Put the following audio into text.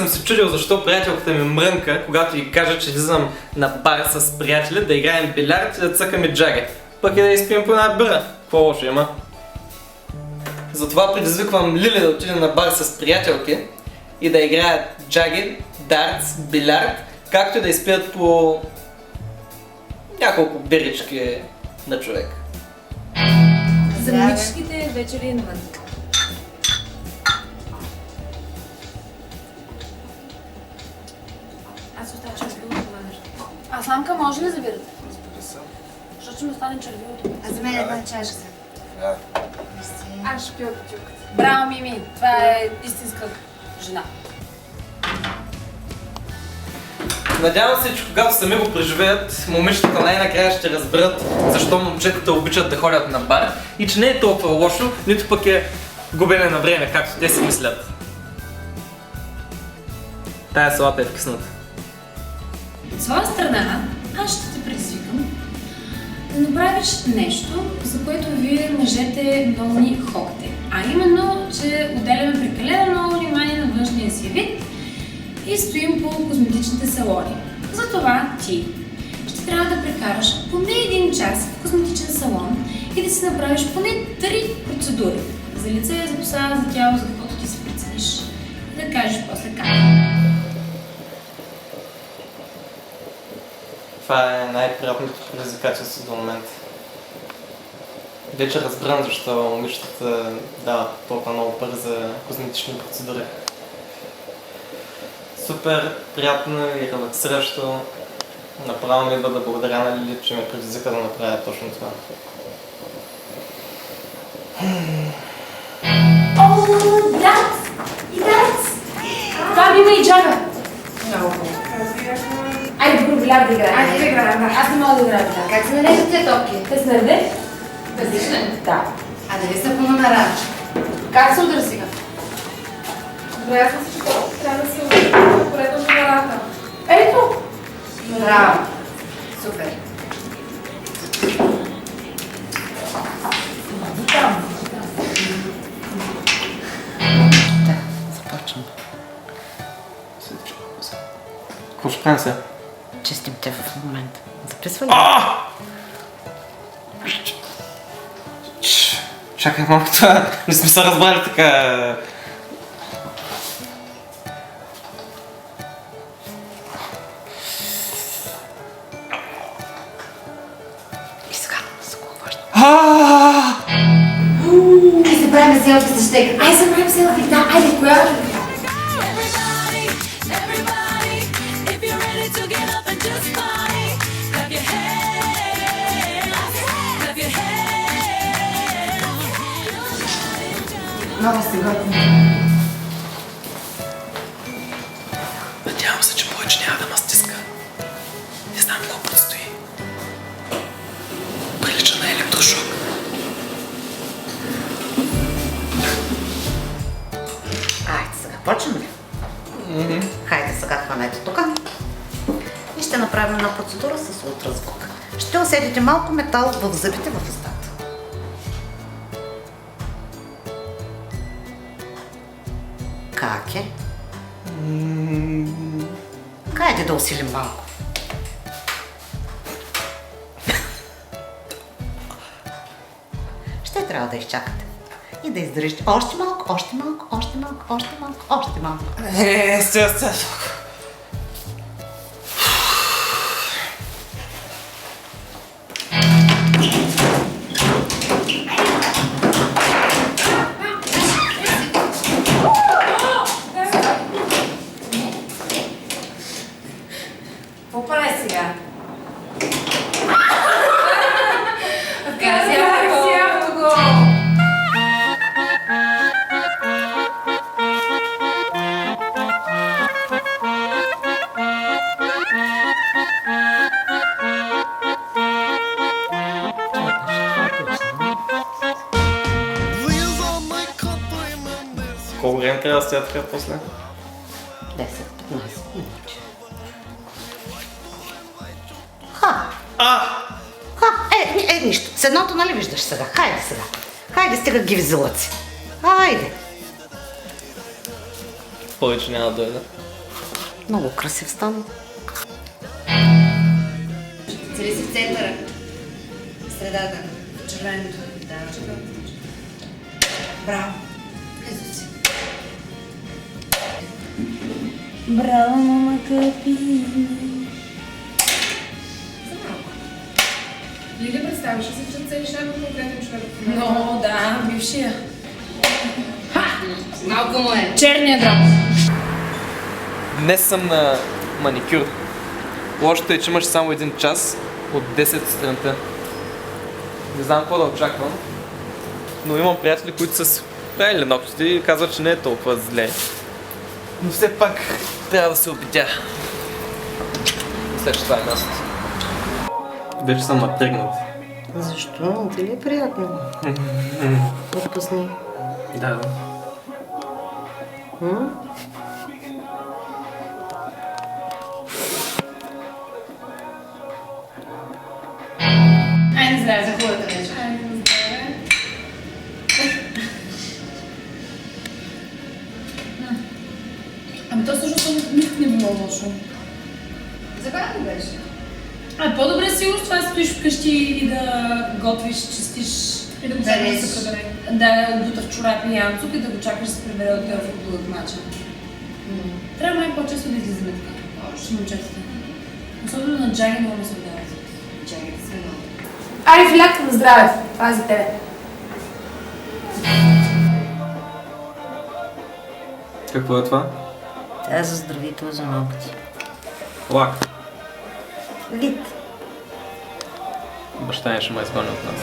съм се чудил защо приятелката ми мрънка, когато й кажа, че излизам на бар с приятели, да играем билярд и да цъкаме джаги. Пък и да изпием по една бира. Какво лошо има? Затова предизвиквам Лили да отиде на бар с приятелки и да играят джаги, дартс, билярд, както и да изпият по няколко бирички на човек. За мъническите вечери навън. Аз оставя червилото това нещо. А сламка може ли забирате? Защото ще ми остане червилото. А за мен една чаша. Аз ще пия бутилката. Браво, Мими! Това е истинска жена. Надявам се, че когато сами го преживеят, момичетата най-накрая ще разберат защо момчетата обичат да ходят на бар и че не е толкова лошо, нито пък е губене на време, както те си мислят. Тая салата е вкисната. От своя страна, аз ще те предизвикам да направиш нещо, за което вие мъжете много ни хокате. А именно, че отделяме прекалено много внимание на външния си вид и стоим по козметичните салони. Затова ти ще трябва да прекараш поне един час в козметичен салон и да си направиш поне 3 процедури. За лице, за коса, за тяло, за каквото ти се прецениш. И да кажеш после как. Това е най-приятното предизвикателство до момента. Вече разбирам защо момичетата дават толкова много пари за козметични процедури. Супер приятно и релаксиращо. Направо ми идва да благодаря на Лили, че ме предизвика да направя точно това. О, да! И да! Това ми има и джага! Много. Айде, добро, билярд да играем. Айде да играем, да. Аз не мога да играя билярд. Как се нарежат тия топки? Те са наред? Различни? Да. А дали са по номера? Как се удара сега? Добре, аз мисля, че трябва да се обърне поредно номерата. Ето! Браво. Супер. Да, започвам. Какво ще правим сега? Честим те в момента. Записва ли? Чакай малко това. Не сме се разбрали така. И сега, за кого важно? Ай се правим селфи с щека. Ай, се правим селфи, да, айде, коя? Много се готвим. Надявам се, че повече няма да ма стиска. Не знам какво предстои. Прилича на електрошок. Айде сега, почваме ли? Хайде сега хванете тук. И ще направим една процедура с ултразвук. Ще усетите малко метал в зъбите в устата. Как е? Хайде да усилим малко. Ще трябва да изчакате. И да издържите още малко, още малко, още малко, още малко, още малко. Стига. Какво прави сега? Сявто го! Колко време трябва да стоя така после? 10-15 минути. Нищо. С едното нали виждаш сега? Хайде сега. Хайде стига ги визилъци. Хайде. Повече няма да дойда. Много красив стан. Цели си в центъра. В средата. В червеното. Да. Браво. Ето си. Браво, мама Капи. За малко. Лили, представяш ли си, че целиш някой конкретен човек? Но, да, бившия. Малко му е. Черния дроб. Днес съм на маникюр. Лошото е, че имаш само 1 час от 10 сутринта. Не знам какво да очаквам, но имам приятели, които са си правили ногтите и казват, че не е толкова зле. Но все пак трябва да се убедя. Мисля, че това е мястото. Вече съм напрегнат. Защо? Не ти ли е приятно? Отпусни. Да. Айде, здраве, за хубавата вечер. Ами то всъщност никак не било лошо. Забавно беше. По-добре сигурно това стоиш вкъщи и да готвиш, чистиш, И да го Да, чакаш не. да се пребере. да обута в чорапи Янцук и да го чакаш да се прибере от този футболът мача. Трябва май по-често да излизаме така. Още момчетата. Особено на джаги много ме се отдават. Чакайте се много. Айде, филятка на здраве. Това за тебе. Какво е това? Тя е за здравител за ногти. Лак. Лит. Баща ни ще ме изгони от нас.